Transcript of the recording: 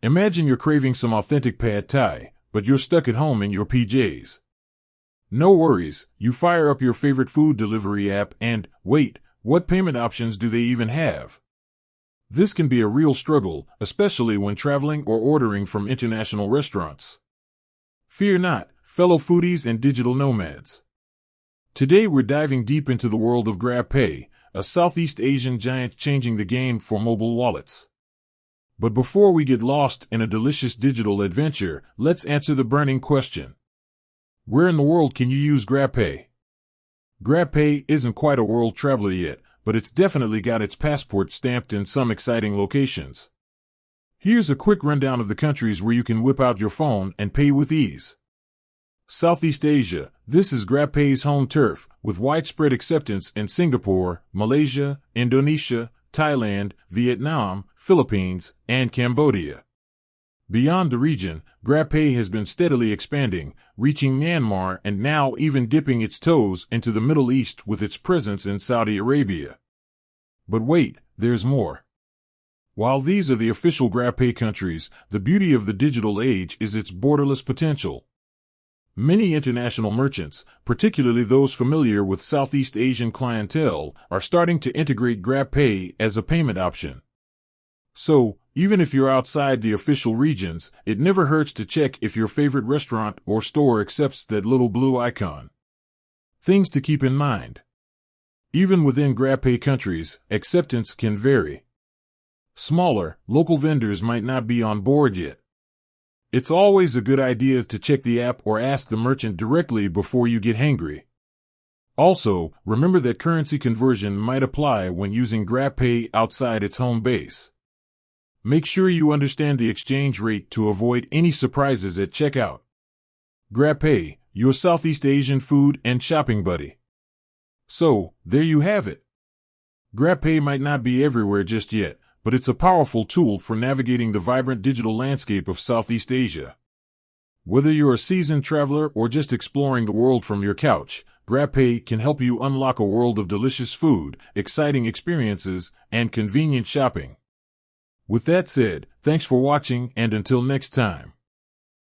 Imagine you're craving some authentic pad thai, but you're stuck at home in your PJs. No worries, you fire up your favorite food delivery app and, wait, what payment options do they even have? This can be a real struggle, especially when traveling or ordering from international restaurants. Fear not, fellow foodies and digital nomads. Today we're diving deep into the world of GrabPay, a Southeast Asian giant changing the game for mobile wallets. But before we get lost in a delicious digital adventure, let's answer the burning question. Where in the world can you use GrabPay? GrabPay isn't quite a world traveler yet, but it's definitely got its passport stamped in some exciting locations. Here's a quick rundown of the countries where you can whip out your phone and pay with ease. Southeast Asia. This is GrabPay's home turf, with widespread acceptance in Singapore, Malaysia, Indonesia, Thailand, Vietnam, Philippines, and Cambodia. Beyond the region, GrabPay has been steadily expanding, reaching Myanmar and now even dipping its toes into the Middle East with its presence in Saudi Arabia. But wait, there's more. While these are the official GrabPay countries, the beauty of the digital age is its borderless potential. Many international merchants, particularly those familiar with Southeast Asian clientele, are starting to integrate GrabPay as a payment option. So, even if you're outside the official regions, it never hurts to check if your favorite restaurant or store accepts that little blue icon. Things to keep in mind. Even within GrabPay countries, acceptance can vary. Smaller, local vendors might not be on board yet. It's always a good idea to check the app or ask the merchant directly before you get hangry. Also, remember that currency conversion might apply when using GrabPay outside its home base. Make sure you understand the exchange rate to avoid any surprises at checkout. GrabPay, your Southeast Asian food and shopping buddy. So, there you have it. GrabPay might not be everywhere just yet, but it's a powerful tool for navigating the vibrant digital landscape of Southeast Asia. Whether you're a seasoned traveler or just exploring the world from your couch, GrabPay can help you unlock a world of delicious food, exciting experiences, and convenient shopping. With that said, thanks for watching, and until next time.